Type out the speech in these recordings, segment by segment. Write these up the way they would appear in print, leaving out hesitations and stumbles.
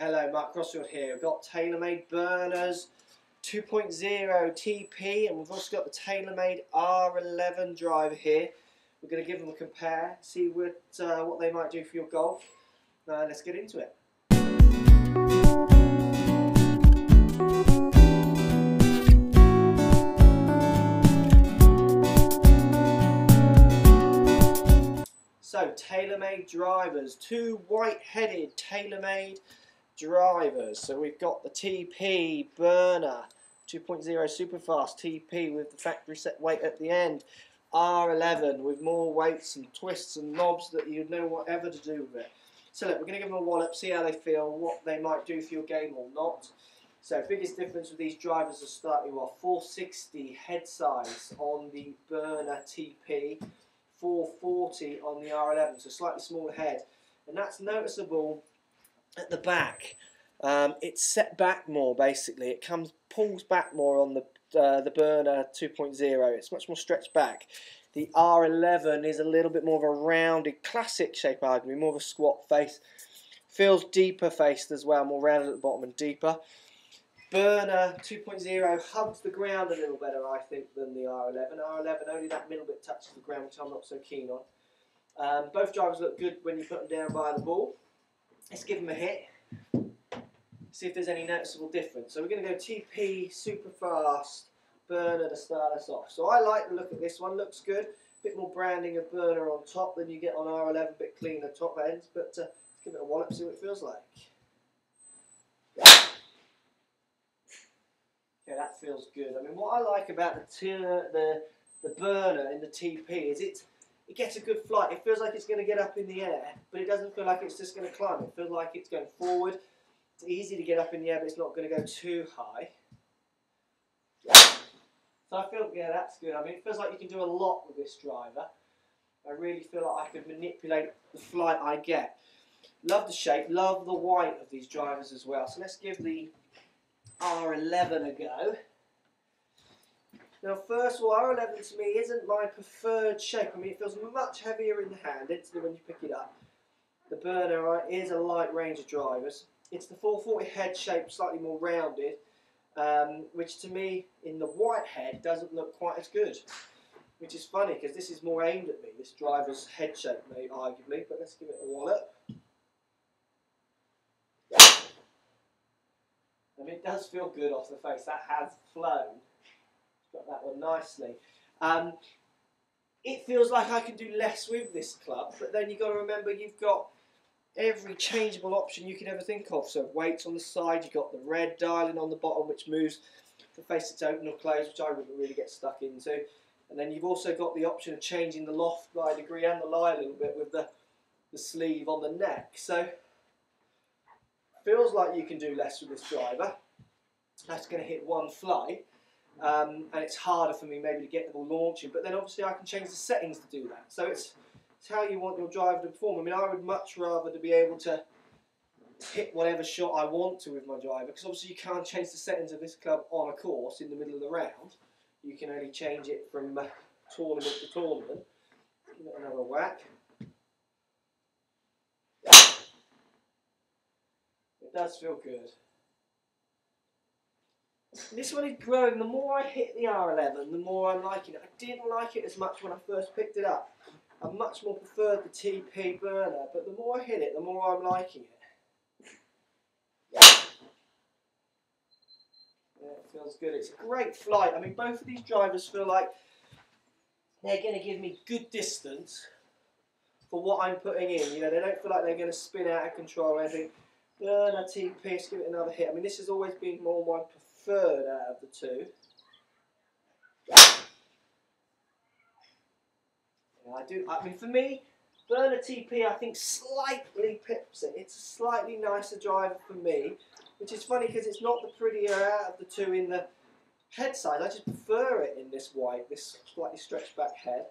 Hello, Mark Crossfield here. We've got Taylormade burners 2.0 TP, and we've also got the Taylormade R11 driver here. We're going to give them a compare, see what they might do for your golf. Let's get into it. So, Taylormade drivers, two white-headed Taylormade drivers. So we've got the TP burner 2.0 superfast TP with the factory set weight at the end. R11 with more weights and twists and knobs that you'd know whatever to do with it. So look, we're going to give them a wallop, see how they feel, what they might do for your game or not. So biggest difference with these drivers is starting off 460 head size on the burner TP, 440 on the R11, so slightly smaller head, and that's noticeable at the back. It's set back more basically. It pulls back more on the burner 2.0. It's much more stretched back. The R11 is a little bit more of a rounded, classic shape arguably, more of a squat face. Feels deeper faced as well, more rounded at the bottom and deeper. Burner 2.0 hugs the ground a little better, I think, than the R11. R11 only that middle bit touches the ground, which I'm not so keen on. Both drivers look good when you put them down by the ball. Let's give them a hit, see if there's any noticeable difference. So we're going to go TP super fast burner to start us off. So I like the look at this one, looks good. A bit more branding of burner on top than you get on R11, a bit cleaner top ends, but let's give it a wallop, see what it feels like. Okay, that feels good. I mean, what I like about the burner in the TP is it gets a good flight. It feels like it's going to get up in the air, but it doesn't feel like it's just going to climb. It feels like it's going forward. It's easy to get up in the air, but it's not going to go too high. So I feel, yeah, that's good. I mean, it feels like you can do a lot with this driver. I really feel like I could manipulate the flight I get. Love the shape, love the white of these drivers as well. So let's give the R11 a go. Now, first of all, R11 to me isn't my preferred shape. I mean, it feels much heavier in the hand instantly when you pick it up. The burner is a light range of drivers. It's the 440 head shape, slightly more rounded, which to me, in the white head, doesn't look quite as good. Which is funny, because this is more aimed at me, this driver's head shape, maybe, arguably, but let's give it a wallop. I mean, it does feel good off the face. That has flown. Got that one nicely. It feels like I can do less with this club, but then you've got to remember you've got every changeable option you could ever think of. So weights on the side, you've got the red dialing on the bottom, which moves the face it's open or closed, which I wouldn't really get stuck into. And then you've also got the option of changing the loft by degree and the lie a little bit with the sleeve on the neck. So feels like you can do less with this driver. That's going to hit one flight. And it's harder for me maybe to get the ball launching, but then obviously I can change the settings to do that. So it's how you want your driver to perform. I mean, I would much rather to be able to hit whatever shot I want to with my driver, because obviously you can't change the settings of this club on a course in the middle of the round. You can only change it from tournament to tournament. Give it another whack. It does feel good. This one is growing. The more I hit the R11, the more I'm liking it. I didn't like it as much when I first picked it up. I much more preferred the TP burner, but the more I hit it, the more I'm liking it. Yeah, it feels good. It's a great flight. I mean, both of these drivers feel like they're going to give me good distance for what I'm putting in. You know, they don't feel like they're going to spin out of control or anything. Burner, TP, let's give it another hit. I mean, this has always been more my preferred out of the two. Yeah, I mean, for me, burner TP, I think, slightly pips it. It's a slightly nicer driver for me, which is funny because it's not the prettier out of the two in the head size. I just prefer it in this white, this slightly stretched back head.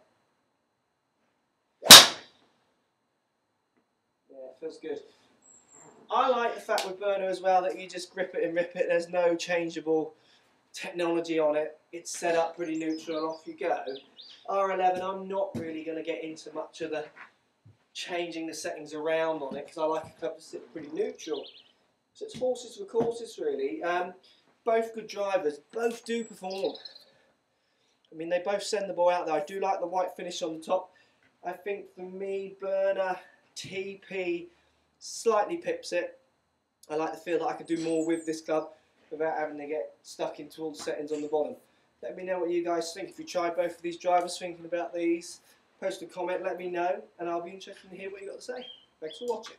Yeah, it feels good. I like the fact with burner as well that you just grip it and rip it. There's no changeable technology on it. It's set up pretty neutral and off you go. R11, I'm not really going to get into much of the changing the settings around on it because I like a club to sit pretty neutral. So it's horses for courses, really. Both good drivers, both do perform. I mean, they both send the ball out there. I do like the white finish on the top. I think for me, Burner TP slightly pips it. I like to feel that I could do more with this club without having to get stuck into all the settings on the bottom. Let me know what you guys think. If you tried both of these drivers, thinking about these, post a comment, let me know, and I'll be interested to hear what you've got to say. Thanks for watching.